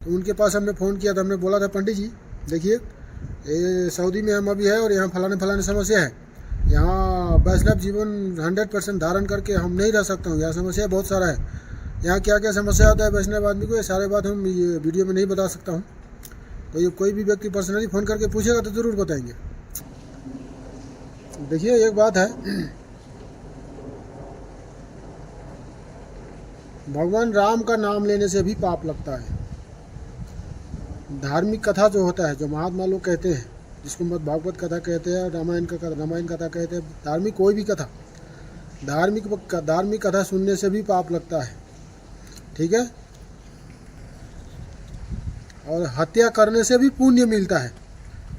तो उनके पास हमने फ़ोन किया था, हमने बोला था पंडित जी देखिए ये सऊदी में हम अभी है और यहाँ फलाने फलाने समस्या है, यहाँ वैष्णव जीवन 100% धारण करके हम नहीं रह सकता हूँ, यहाँ समस्या बहुत सारा है, यहाँ क्या क्या समस्या होता है वैष्णव आदमी को, ये सारे बात हम ये वीडियो में नहीं बता सकता हूँ। तो ये कोई भी व्यक्ति पर्सनली फ़ोन करके पूछेगा तो ज़रूर बताएंगे। देखिए एक बात है, भगवान राम का नाम लेने से भी पाप लगता है। धार्मिक कथा जो होता है, जो महात्मा लोग कहते हैं, जिसको मत भागवत कथा कहते हैं, रामायण कथा कहते हैं, धार्मिक कोई भी कथा, धार्मिक कथा सुनने से भी पाप लगता है, ठीक है। और हत्या करने से भी पुण्य मिलता है।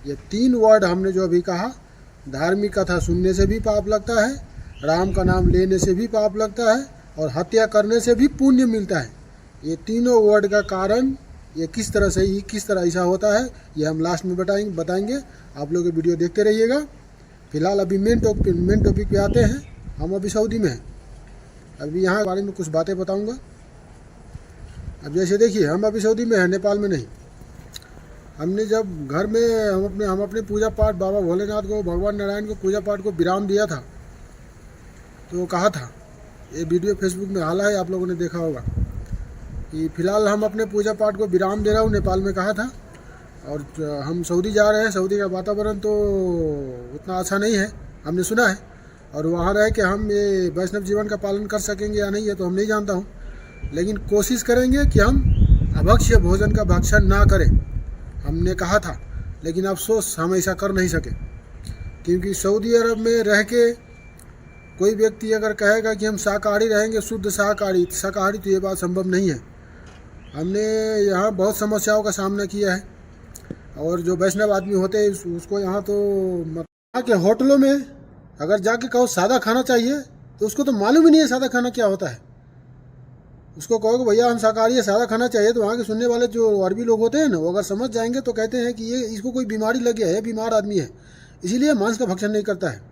ये 3 वर्ड हमने जो अभी कहा, धार्मिक कथा सुनने से भी पाप लगता है, राम का नाम लेने से भी पाप लगता है, और हत्या करने से भी पुण्य मिलता है। ये तीनों वर्ड का कारण ये किस तरह ऐसा होता है, ये हम लास्ट में बताएंगे। आप लोग ये वीडियो देखते रहिएगा। फिलहाल अभी मेन टॉपिक पे आते हैं। हम अभी सऊदी में हैं, अभी यहाँ के बारे में कुछ बातें बताऊंगा। अब जैसे देखिए, हम अभी सऊदी में हैं, नेपाल में नहीं। हमने जब घर में हम अपने पूजा पाठ, बाबा भोलेनाथ को, भगवान नारायण को पूजा पाठ को विराम दिया था, तो कहा था, ये वीडियो फेसबुक में डाला है, आप लोगों ने देखा होगा कि फिलहाल हम अपने पूजा पाठ को विराम दे रहा हूँ, नेपाल में कहा था। और हम सऊदी जा रहे हैं। सऊदी का वातावरण तो उतना अच्छा नहीं है, हमने सुना है, और वहाँ रह के हम ये वैष्णव जीवन का पालन कर सकेंगे या नहीं, ये तो हम नहीं जानता हूँ, लेकिन कोशिश करेंगे कि हम अभक्ष्य भोजन का भक्षण ना करें, हमने कहा था। लेकिन अफसोस हम ऐसा कर नहीं सके, क्योंकि सऊदी अरब में रह के कोई व्यक्ति अगर कहेगा कि हम शाकाहारी रहेंगे, शुद्ध शाकाहारी, तो ये बात संभव नहीं है। हमने यहाँ बहुत समस्याओं का सामना किया है, और जो वैष्णव आदमी होते हैं उसको यहाँ तो यहाँ के होटलों में अगर जाके कहो सादा खाना चाहिए, तो उसको तो मालूम ही नहीं है सादा खाना क्या होता है। उसको कहोगे भैया हम शाकाहारी है, सादा खाना चाहिए, तो वहाँ के सुनने वाले जो अरबी लोग होते हैं ना, वो अगर समझ जाएंगे तो कहते हैं कि ये इसको कोई बीमारी लग गया है, बीमार आदमी है, इसीलिए मांस का भक्षण नहीं करता है।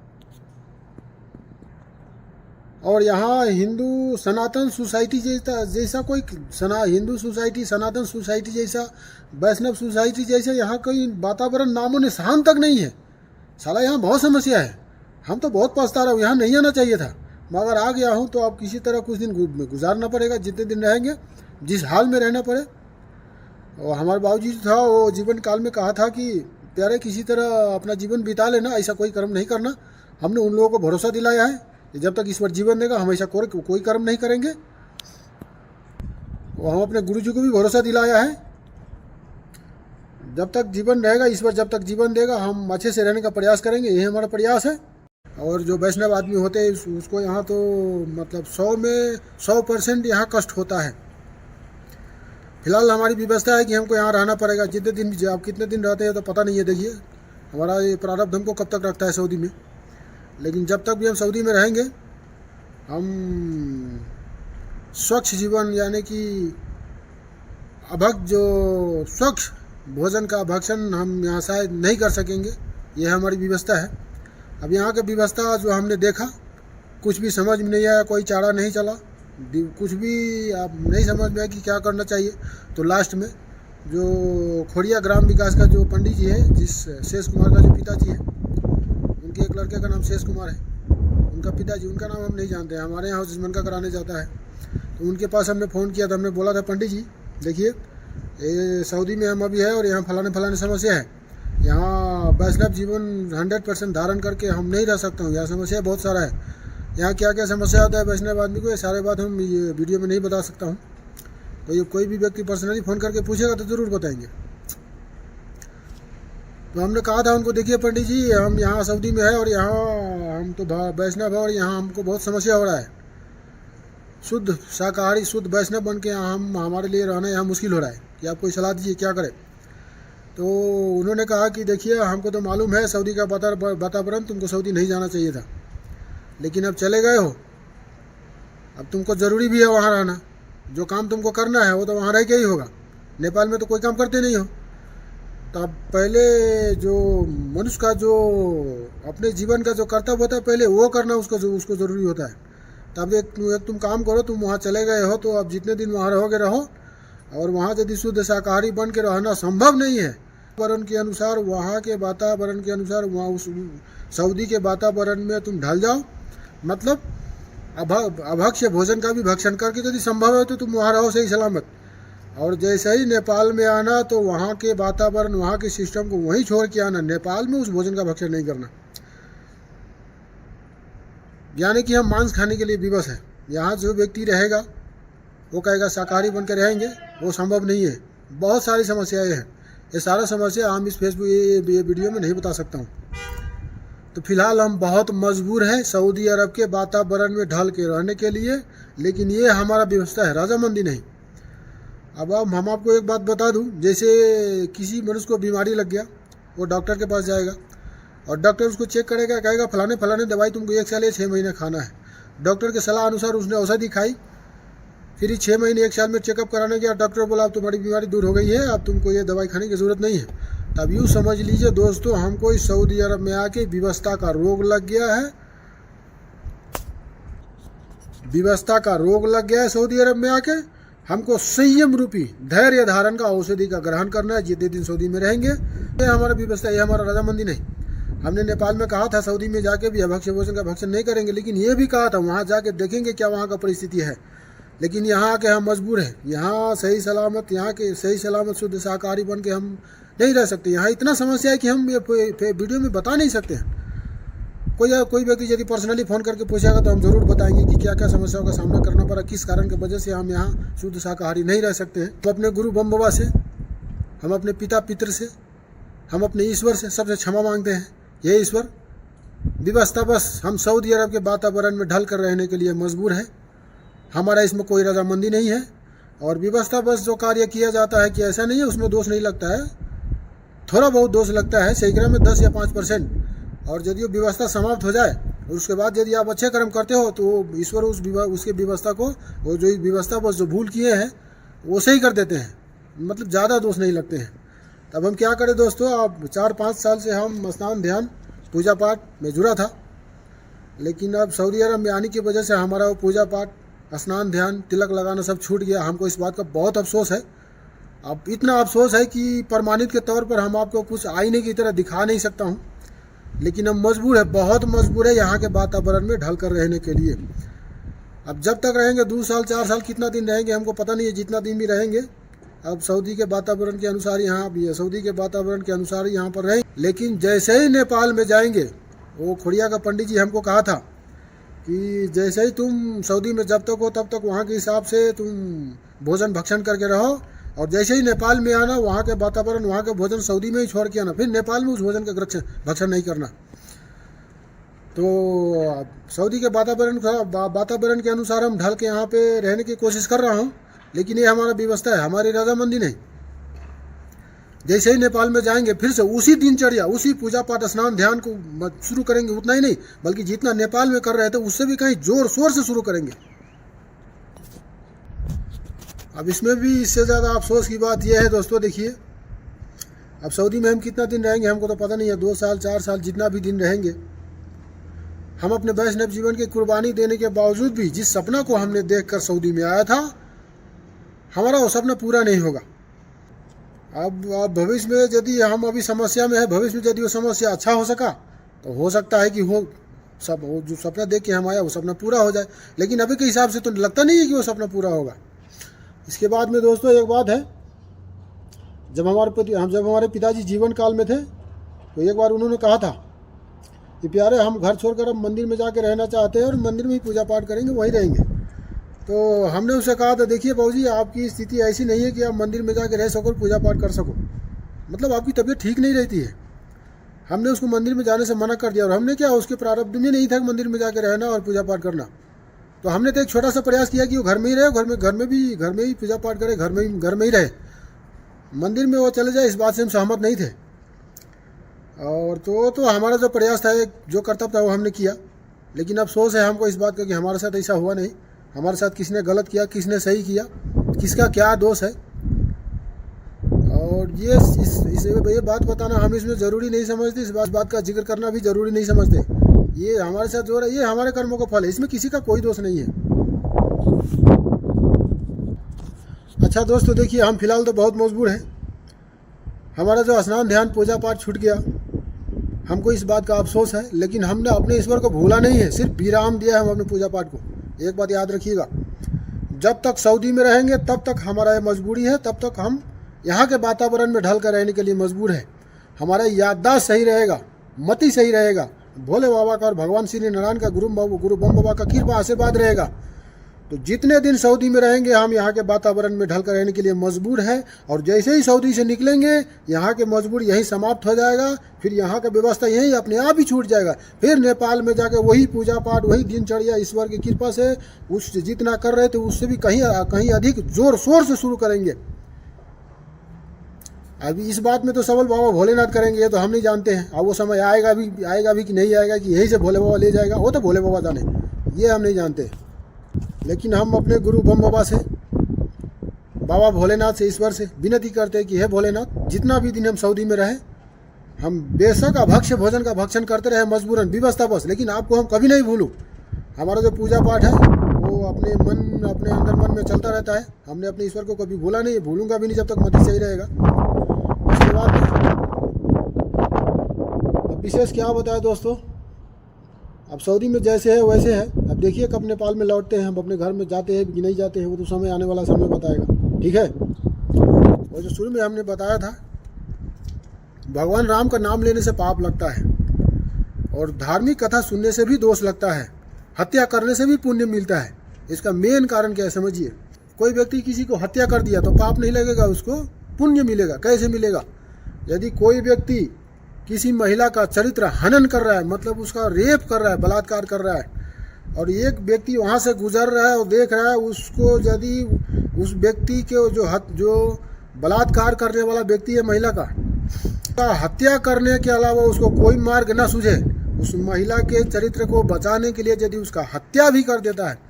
और यहाँ हिंदू सनातन सोसाइटी जैसा कोई हिंदू सोसाइटी, सनातन सोसाइटी जैसा, वैष्णव सोसाइटी जैसा यहाँ कोई वातावरण नामो निशान तक नहीं है। साला यहाँ बहुत समस्या है। हम तो बहुत पछता रहा हूँ, यहाँ नहीं आना चाहिए था, मगर आ गया हूँ तो अब किसी तरह कुछ दिन गुजारना पड़ेगा, जितने दिन रहेंगे, जिस हाल में रहना पड़े। और हमारे बाबूजी था, वो जीवन काल में कहा था कि प्यारे किसी तरह अपना जीवन बिता लेना, ऐसा कोई कर्म नहीं करना। हमने उन लोगों को भरोसा दिलाया है, जब तक ईश्वर जीवन देगा हम ऐसा कोई कर्म नहीं करेंगे। और हम अपने गुरु जी को भी भरोसा दिलाया है, जब तक जीवन रहेगा, ईश्वर जब तक जीवन देगा, हम अच्छे से रहने का प्रयास करेंगे, यही हमारा प्रयास है। और जो वैष्णव आदमी होते हैं उसको यहाँ तो मतलब 100 में 100% यहाँ कष्ट होता है। फिलहाल हमारी व्यवस्था है कि हमको यहाँ रहना पड़ेगा, जितने दिन, आप कितने दिन रहते हैं तो पता नहीं है। देखिए हमारा ये प्रारब्ध हमको कब तक रखता है सऊदी में, लेकिन जब तक भी हम सऊदी में रहेंगे, हम स्वच्छ जीवन यानी कि स्वच्छ भोजन का भक्षण हम यहाँ शायद नहीं कर सकेंगे, ये हमारी व्यवस्था है। अब यहाँ की व्यवस्था जो हमने देखा, कुछ भी समझ में नहीं आया, कोई चारा नहीं चला, कुछ भी आप नहीं समझ में आया कि क्या करना चाहिए। तो लास्ट में जो खोड़िया ग्राम विकास का जो पंडित जी है, जिस शेष कुमार का जो पिताजी है, उनके एक लड़के का नाम शेष कुमार है, उनका पिताजी, उनका नाम हम नहीं जानते हैं, हमारे यहाँ जिसमन का कराने जाता है। तो उनके पास हमने फ़ोन किया था, हमने बोला था पंडित जी देखिए ये सऊदी में हम अभी है और यहाँ फलाने समस्या है, यहाँ वैष्णव जीवन 100% धारण करके हम नहीं रह सकता हूँ, यहाँ समस्या बहुत सारा है, यहाँ क्या क्या समस्या होता है वैष्णव आदमी को, ये सारे बात हम ये वीडियो में नहीं बता सकता हूँ। तो ये कोई भी व्यक्ति पर्सनली फ़ोन करके पूछेगा तो ज़रूर बताएंगे। तो हमने कहा था उनको, देखिए पंडित जी हम यहाँ सऊदी में है और यहाँ हम तो वैष्णव है और यहाँ हमको बहुत समस्या हो रहा है, शुद्ध शाकाहारी शुद्ध वैष्णव बन के हम हमारे लिए रहना यहाँ मुश्किल हो रहा है, कि आप कोई सलाह दीजिए क्या करें। तो उन्होंने कहा कि देखिए हमको तो मालूम है सऊदी का वातावरण, तुमको सऊदी नहीं जाना चाहिए था, लेकिन अब चले गए हो, अब तुमको ज़रूरी भी है वहाँ रहना, जो काम तुमको करना है वो तो वहाँ रह के ही होगा, नेपाल में तो कोई काम करते नहीं हो। तो अब पहले जो मनुष्य का जो अपने जीवन का जो कर्तव्य होता है पहले वो करना उसको ज़रूरी होता है। तब एक तुम काम करो, तुम वहाँ चले गए हो तो अब जितने दिन वहाँ रहोगे रहो, और वहाँ यदि शुद्ध शाकाहारी बन के रहना संभव नहीं है, वातावरण के अनुसार, वहाँ के वातावरण के अनुसार, वहाँ उस सऊदी के वातावरण में तुम ढल जाओ, मतलब अभक्ष्य भोजन का भी भक्षण करके यदि संभव है तो तुम वहाँ रहो सही सलामत। और जैसे ही नेपाल में आना तो वहाँ के वातावरण, वहाँ के सिस्टम को वहीं छोड़ के आना, नेपाल में उस भोजन का भक्षण नहीं करना। यानी कि हम मांस खाने के लिए विवश हैं। यहाँ जो व्यक्ति रहेगा वो कहेगा शाकाहारी बन के रहेंगे, वो संभव नहीं है। बहुत सारी समस्याएं हैं, ये सारा समस्या हम इस फेसबुक ये वीडियो में नहीं बता सकता हूँ। तो फिलहाल हम बहुत मजबूर हैं सऊदी अरब के वातावरण में ढल के रहने के लिए, लेकिन ये हमारा व्यवस्था है, रजामंदी नहीं। अब हम आपको एक बात बता दूं, जैसे किसी मनुष्य को बीमारी लग गया, वो डॉक्टर के पास जाएगा और डॉक्टर उसको चेक करेगा, कहेगा फलाने फलाने दवाई तुमको 1 साल या 6 महीने खाना है। डॉक्टर के सलाह अनुसार उसने औषधि खाई, फिर 6 महीने 1 साल में चेकअप कराने गया, डॉक्टर बोला अब तुम्हारी बीमारी दूर हो गई है, अब तुमको ये दवाई खाने की ज़रूरत नहीं है। तब यूँ समझ लीजिए दोस्तों, हमको इस सऊदी अरब में आके विवशता का रोग लग गया है, विवशता का रोग लग गया है सऊदी अरब में आके। हमको संयम रूपी धैर्य धारण का औषधि का ग्रहण करना है। जितने दिन सऊदी में रहेंगे ये हमारा व्यवस्था, ये हमारा रजामंदी नहीं। हमने नेपाल में कहा था सऊदी में जाके भी अभक्ष्य भोजन का भक्षण नहीं करेंगे, लेकिन ये भी कहा था वहाँ जाके देखेंगे क्या वहाँ का परिस्थिति है। लेकिन यहाँ आके हम मजबूर हैं, यहाँ सही सलामत, यहाँ के सही सलामत शुद्ध शाकाहारी बन के हम नहीं रह सकते। यहाँ इतना समस्या है कि हम ये वीडियो में बता नहीं सकते हैं। कोई व्यक्ति यदि पर्सनली फ़ोन करके पूछेगा तो हम ज़रूर बताएंगे कि क्या क्या समस्याओं का सामना करना पड़ा, किस कारण की वजह से हम यहाँ शुद्ध शाकाहारी नहीं रह सकते हैं। तो अपने गुरु बम बाबा से, हम अपने पिता पितर से, हम अपने ईश्वर से सबसे क्षमा मांगते हैं। ये ईश्वर व्यवस्था बस हम सऊदी अरब के वातावरण में ढल कर रहने के लिए मजबूर है, हमारा इसमें कोई रजामंदी नहीं है। और व्यवस्था बस जो कार्य किया जाता है कि ऐसा नहीं है, उसमें दोष नहीं लगता है, थोड़ा बहुत दोष लगता है, सैकड़े में 10 या 5%। और यदि वो व्यवस्था समाप्त हो जाए और उसके बाद यदि आप अच्छे कर्म करते हो तो ईश्वर उसके व्यवस्था को, वो जो व्यवस्था बस जो भूल किए हैं वो सही कर देते हैं, मतलब ज़्यादा दोष नहीं लगते हैं। तब हम क्या करें दोस्तों, अब 4-5 साल से हम स्नान ध्यान पूजा पाठ में जुड़ा था, लेकिन अब सऊदी अरब में आने की वजह से हमारा वो पूजा पाठ, स्नान ध्यान, तिलक लगाना सब छूट गया। हमको इस बात का बहुत अफसोस है। अब इतना अफसोस है कि प्रमाणित के तौर पर हम आपको कुछ आईने की तरह दिखा नहीं सकता हूँ, लेकिन हम मजबूर है, बहुत मजबूर है यहाँ के वातावरण में ढल कर रहने के लिए। अब जब तक रहेंगे 2 साल 4 साल कितना दिन रहेंगे हमको पता नहीं है, जितना दिन भी रहेंगे अब सऊदी के वातावरण के अनुसार यहाँ भी है, सऊदी के वातावरण के अनुसार यहाँ पर रहेंगे। लेकिन जैसे ही नेपाल में जाएंगे, वो खोड़िया का पंडित जी हमको कहा था कि जैसे ही तुम सऊदी में जब तक हो तब तक वहाँ के हिसाब से तुम भोजन भक्षण करके रहो, और जैसे ही नेपाल में आना वहाँ के वातावरण, वहाँ के भोजन सऊदी में ही छोड़ के आना, फिर नेपाल में उस भोजन का भक्षण नहीं करना। तो सऊदी के वातावरण के अनुसार हम ढल के यहाँ पे रहने की कोशिश कर रहा हूँ, लेकिन ये हमारा व्यवस्था है, हमारी रजामंदी नहीं। जैसे ही नेपाल में जाएंगे फिर से उसी दिनचर्या, उसी पूजा पाठ स्नान ध्यान को शुरू करेंगे। उतना ही नहीं बल्कि जितना नेपाल में कर रहे थे उससे भी कहीं जोर शोर से शुरू करेंगे। अब इसमें भी इससे ज़्यादा अफसोस की बात यह है दोस्तों, देखिए अब सऊदी में हम कितना दिन रहेंगे हमको तो पता नहीं है, 2 साल 4 साल जितना भी दिन रहेंगे, हम अपने वैष्णव जीवन की कुर्बानी देने के बावजूद भी जिस सपना को हमने देखकर सऊदी में आया था, हमारा वो सपना पूरा नहीं होगा। अब भविष्य में यदि हम अभी समस्या में है, भविष्य में यदि वो समस्या अच्छा हो सका तो हो सकता है कि वो जो सपना देख के हम आया वो सपना पूरा हो जाए, लेकिन अभी के हिसाब से तो लगता नहीं है कि वो सपना पूरा होगा। इसके बाद में दोस्तों एक बात है, जब हमारे पिताजी जीवन काल में थे तो एक बार उन्होंने कहा था कि प्यारे हम घर छोड़कर अब मंदिर में जाके रहना चाहते हैं और मंदिर में ही पूजा पाठ करेंगे, वहीं रहेंगे। तो हमने उससे कहा था देखिए बाबूजी आपकी स्थिति ऐसी नहीं है कि आप मंदिर में जाके रह सको, पूजा पाठ कर सको, मतलब आपकी तबीयत ठीक नहीं रहती है। हमने उसको मंदिर में जाने से मना कर दिया, और हमने क्या उसके प्रारब्ध में नहीं था कि मंदिर में जाके रहना और पूजा पाठ करना। तो हमने तो एक छोटा सा प्रयास किया कि वो घर में ही रहे, घर में ही पूजा पाठ करे, घर में ही रहे, मंदिर में वो चले जाए, इस बात से हम सहमत नहीं थे। और तो हमारा जो प्रयास था, जो कर्तव्य था वो हमने किया, लेकिन अफसोस है हमको इस बात का कि हमारे साथ ऐसा हुआ नहीं। हमारे साथ किसने गलत किया, किसने सही किया, किसका क्या दोष है, और ये बात बताना हम इसमें ज़रूरी नहीं समझते, इस बात का जिक्र करना भी ज़रूरी नहीं समझते। ये हमारे साथ जो हो रहा है ये हमारे कर्मों का फल है, इसमें किसी का कोई दोष नहीं है। अच्छा दोस्तों देखिए, हम फिलहाल तो बहुत मजबूर हैं। हमारा जो स्नान ध्यान पूजा पाठ छूट गया, हमको इस बात का अफसोस है, लेकिन हमने अपने ईश्वर को भूला नहीं है, सिर्फ विराम दिया है हम अपने पूजा पाठ को। एक बात याद रखिएगा, जब तक सऊदी में रहेंगे तब तक हमारा ये मजबूरी है, तब तक हम यहाँ के वातावरण में ढल कर रहने के लिए मजबूर है। हमारा याददाश्त सही रहेगा, मति सही रहेगा, भोले बाबा का और भगवान श्री नारायण का गुरु बम बाबा का कृपा आशीर्वाद रहेगा, तो जितने दिन सऊदी में रहेंगे हम यहाँ के वातावरण में ढल कर रहने के लिए मजबूर है। और जैसे ही सऊदी से निकलेंगे यहाँ के मजबूर यहीं समाप्त हो जाएगा, फिर यहाँ का व्यवस्था यहीं अपने आप ही छूट जाएगा। फिर नेपाल में जाकर वही पूजा पाठ, वही दिनचर्या ईश्वर की कृपा से उस जितना कर रहे थे उससे भी कहीं अधिक जोर शोर से शुरू करेंगे। अभी इस बात में तो सबल बाबा भोलेनाथ करेंगे, ये तो हम नहीं जानते हैं। अब वो समय आएगा भी कि नहीं आएगा, कि यहीं से भोले बाबा ले जाएगा, वो तो भोले बाबा जाने, ये हम नहीं जानते। लेकिन हम अपने गुरु बम बाबा से, बाबा भोलेनाथ से, ईश्वर से विनती करते हैं कि हे भोलेनाथ, जितना भी दिन हम सऊदी में रहे, हम बेशक अभक्ष्य भोजन का भक्षण करते रहे मजबूरन, विवशता बस, लेकिन आपको हम कभी नहीं भूलूं। हमारा जो पूजा पाठ है वो अपने अंदर मन में चलता रहता है। हमने अपने ईश्वर को कभी भूला नहीं, भूलूंगा भी नहीं जब तक मति सही रहेगा। उसके बाद अब विशेष क्या बताया दोस्तों, अब सऊदी में जैसे है वैसे है। अब देखिए कब नेपाल में लौटते हैं, हम अपने घर में जाते हैं कि नहीं जाते हैं, वो तो समय आने वाला समय बताएगा, ठीक है। और जो शुरू में हमने बताया था, भगवान राम का नाम लेने से पाप लगता है, और धार्मिक कथा सुनने से भी दोष लगता है, हत्या करने से भी पुण्य मिलता है। इसका मेन कारण क्या है समझिए। कोई व्यक्ति किसी को हत्या कर दिया तो पाप नहीं लगेगा, उसको पुण्य मिलेगा। कैसे मिलेगा? यदि कोई व्यक्ति किसी महिला का चरित्र हनन कर रहा है, मतलब उसका रेप कर रहा है, बलात्कार कर रहा है, और एक व्यक्ति वहाँ से गुजर रहा है और देख रहा है उसको, यदि उस व्यक्ति के जो बलात्कार करने वाला व्यक्ति है महिला का, हत्या करने के अलावा उसको कोई मार्ग न सूझे, उस महिला के चरित्र को बचाने के लिए यदि उसका हत्या भी कर देता है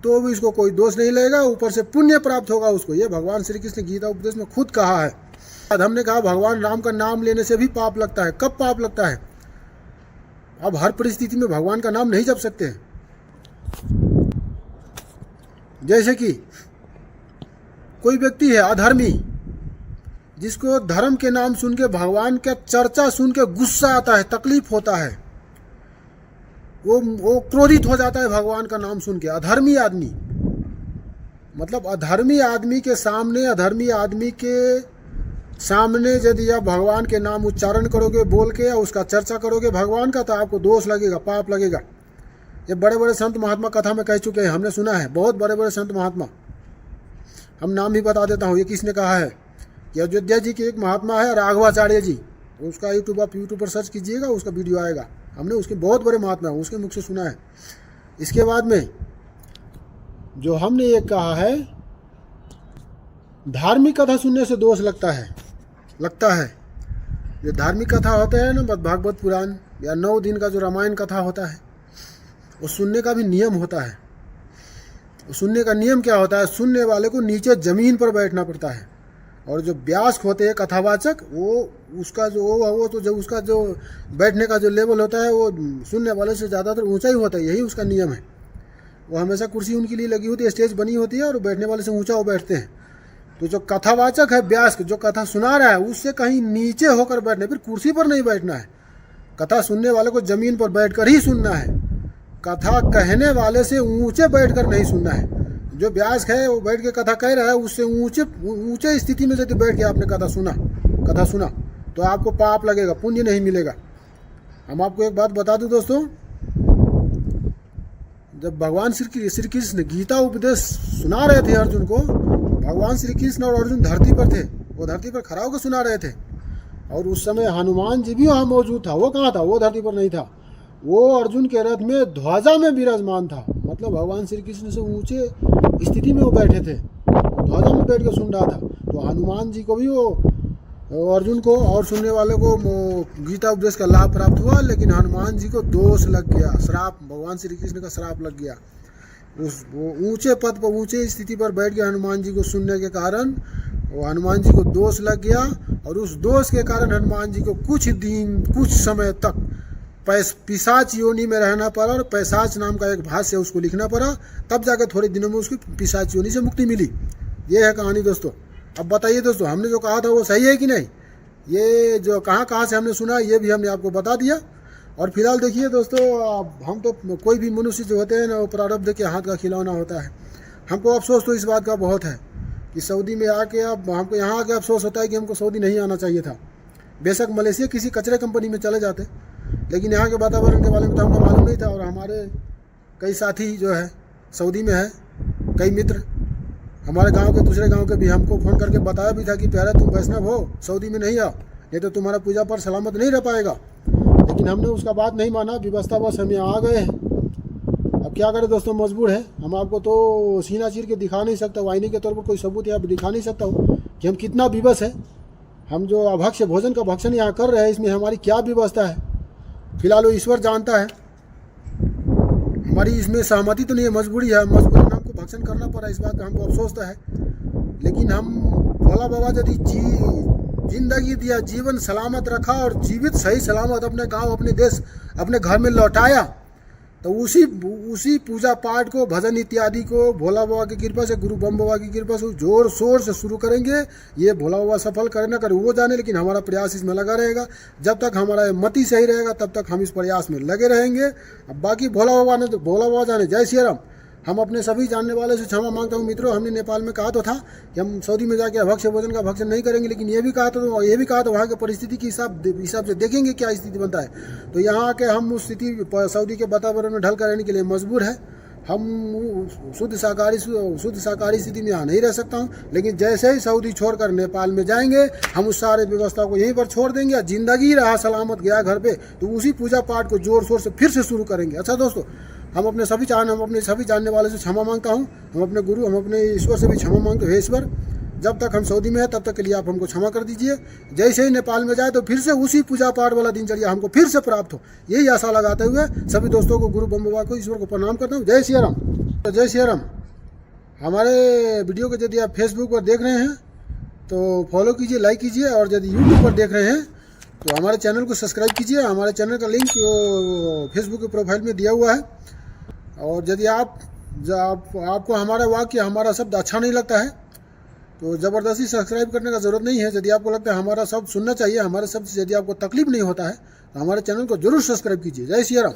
तो भी इसको कोई दोष नहीं लगेगा, ऊपर से पुण्य प्राप्त होगा उसको। ये भगवान श्री कृष्ण गीता उपदेश में खुद कहा है। हमने कहा भगवान राम का नाम लेने से भी पाप लगता है। कब पाप लगता है? अब हर परिस्थिति में भगवान का नाम नहीं जप सकते। जैसे कि कोई व्यक्ति है अधर्मी, जिसको धर्म के नाम सुन के, भगवान का चर्चा सुन के गुस्सा आता है, तकलीफ होता है, वो क्रोधित हो जाता है भगवान का नाम सुन के। अधर्मी आदमी, मतलब अधर्मी आदमी के सामने, अधर्मी आदमी के सामने यदि आप भगवान के नाम उच्चारण करोगे, बोल के, या उसका चर्चा करोगे भगवान का, तो आपको दोष लगेगा, पाप लगेगा। ये बड़े बड़े संत महात्मा कथा में कह चुके हैं, हमने सुना है। बहुत बड़े बड़े संत महात्मा, हम नाम भी बता देता हूँ। ये किसने कहा है कि अयोध्या जी के एक महात्मा है राघवाचार्य जी, उसका यूट्यूब पर सर्च कीजिएगा, उसका वीडियो आएगा। हमने उसके बहुत बड़े महात्मा है, उसके मुख से सुना है। इसके बाद में जो हमने एक कहा है, धार्मिक कथा सुनने से दोष लगता है। जो धार्मिक कथा होता है ना, भागवत पुराण या 9 दिन का जो रामायण कथा होता है, वो सुनने का भी नियम होता है। सुनने का नियम क्या होता है? सुनने वाले को नीचे जमीन पर बैठना पड़ता है, और जो व्यास होते हैं कथावाचक, उसका जो बैठने का जो लेवल होता है वो सुनने वाले से ज़्यादातर ऊंचा ही होता है। यही उसका नियम है। वो हमेशा कुर्सी उनके लिए लगी होती है, स्टेज बनी होती है, और बैठने वाले से ऊंचा वो बैठते हैं। तो जो कथावाचक है, व्यास जो कथा सुना रहा है, उससे कहीं नीचे होकर बैठना है, फिर कुर्सी पर नहीं बैठना है। कथा सुनने वाले को जमीन पर बैठकर ही सुनना है। कथा कहने वाले से ऊंचे बैठकर नहीं सुनना है। जो व्यास है वो बैठ के कथा कह रहा है, उससे ऊंचे स्थिति में यदि बैठ के आपने कथा सुना तो आपको पाप लगेगा, पुण्य नहीं मिलेगा। हम आपको एक बात बता दूं दोस्तों, जब भगवान श्री कृष्ण गीता उपदेश सुना रहे थे अर्जुन को, भगवान श्री कृष्ण और अर्जुन धरती पर थे, वो धरती पर खड़ा होकर सुना रहे थे, और उस समय हनुमान जी भी वहाँ मौजूद था। वो कहाँ था? वो धरती पर नहीं था, वो अर्जुन के रथ में ध्वजा में विराजमान था। मतलब भगवान श्री कृष्ण से ऊंचे स्थिति में वो बैठे थे, ध्वजा में बैठ कर सुन रहा था। तो हनुमान जी को भी वो अर्जुन को और सुनने वाले को गीता उपदेश का लाभ प्राप्त हुआ, लेकिन हनुमान जी को दोष लग गया, श्राप, भगवान श्री कृष्ण का श्राप लग गया। वो ऊंचे पद पर, ऊंचे स्थिति पर बैठ के हनुमान जी को सुनने के कारण वो हनुमान जी को दोष लग गया, और उस दोष के कारण हनुमान जी को कुछ समय तक पिशाच योनि में रहना पड़ा, और पैशाच नाम का एक भाष्य उसको लिखना पड़ा। तब जाकर थोड़े दिनों में उसकी पिशाच योनि से मुक्ति मिली। ये है कहानी दोस्तों। अब बताइए दोस्तों, हमने जो कहा था वो सही है कि नहीं? ये जो कहाँ से हमने सुना ये भी हमने आपको बता दिया। और फिलहाल देखिए दोस्तों, हम तो कोई भी मनुष्य जो होते हैं ना, वो प्रारब्ध के हाथ का खिलौना होता है। हमको अफसोस तो इस बात का बहुत है कि सऊदी में आके अब हमको यहाँ आके अफसोस होता है कि हमको सऊदी नहीं आना चाहिए था। बेशक मलेशिया किसी कचरे कंपनी में चले जाते, लेकिन यहाँ के वातावरण के बारे में तो हमको मालूम नहीं था। और हमारे कई साथी जो है सऊदी में है, कई मित्र हमारे गांव के, दूसरे गांव के भी हमको फ़ोन करके बताया भी था कि प्यारा तुम वैष्णव हो, सऊदी में नहीं आओ, नहीं तो तुम्हारा पूजा पर सलामत नहीं रह पाएगा। लेकिन हमने उसका बात नहीं माना, व्यवस्था बस हम यहाँ आ गए हैं। अब क्या करें दोस्तों, मजबूर है। हम आपको तो सीना चीर के दिखा नहीं सकता, वाहिनी के तौर पर कोई सबूत यहाँ दिखा नहीं सकता हूँ कि हम कितना विवश है। हम जो अभक्ष्य भोजन का भक्षण यहाँ कर रहे हैं, इसमें हमारी क्या व्यवस्था है, फिलहाल वो ईश्वर जानता है। हमारी इसमें सहमति तो नहीं है, मजबूरी है। मजबूरन हमको भक्षण करना पड़ा, इस बात का हमको अफसोस तो है। लेकिन हम भोला बाबा यदि जिंदगी दिया, जीवन सलामत रखा और जीवित सही सलामत अपने गांव, अपने देश, अपने घर में लौटाया, तो उसी पूजा पाठ को, भजन इत्यादि को भोला बाबा की कृपा से, गुरु बम बाबा की कृपा से जोर शोर से शुरू करेंगे। ये भोला बाबा सफल करे ना करे वो जाने, लेकिन हमारा प्रयास इसमें लगा रहेगा। जब तक हमारा मति सही रहेगा तब तक हम इस प्रयास में लगे रहेंगे। अब बाकी भोला बाबा जाने। जय श्री राम। हम अपने सभी जानने वाले से क्षमा मांगता हूँ मित्रों। हमने नेपाल में कहा तो था कि हम सऊदी में जाके अभक्ष्य भोजन का भक्षण नहीं करेंगे, लेकिन ये भी कहा था वहाँ के परिस्थिति के हिसाब से देखेंगे क्या स्थिति बनता है। तो यहाँ आके हम उस स्थिति सऊदी के वातावरण में ढल कर रहने के लिए मजबूर है। हम शुद्ध शाकाहारी स्थिति में यहाँ नहीं रह सकता हूँ, लेकिन जैसे ही सऊदी छोड़कर नेपाल में जाएंगे, हम उस सारे व्यवस्था को यहीं पर छोड़ देंगे। जिंदगी रहा सलामत गया घर पे, तो उसी पूजा पाठ को जोर शोर से फिर से शुरू करेंगे। अच्छा दोस्तों, हम अपने सभी जानने वाले से क्षमा मांगता हूँ। हम अपने गुरु, हम अपने ईश्वर से भी क्षमा मांगते हैं। हे ईश्वर, जब तक हम सऊदी में हैं तब तक के लिए आप हमको क्षमा कर दीजिए। जैसे ही नेपाल में जाए तो फिर से उसी पूजा पाठ वाला दिनचर्या हमको फिर से प्राप्त हो, यही आशा लगाते हुए सभी दोस्तों को, गुरु बम बाबा को, ईश्वर को प्रणाम करता हूँ। जय श्री राम। तो जय श्री राम। हमारे वीडियो को यदि आप फेसबुक पर देख रहे हैं तो फॉलो कीजिए, लाइक कीजिए, और यदि यूट्यूब पर देख रहे हैं तो हमारे चैनल को सब्सक्राइब कीजिए। हमारे चैनल का लिंक फेसबुक के प्रोफाइल में दिया हुआ है। और यदि आपको हमारा वाक्य, हमारा शब्द अच्छा नहीं लगता है तो ज़बरदस्ती सब्सक्राइब करने का ज़रूरत नहीं है। यदि आपको लगता है हमारा शब्द सुनना चाहिए, हमारे शब्द से यदि आपको तकलीफ नहीं होता है, तो हमारे चैनल को जरूर सब्सक्राइब कीजिए। जय श्री राम।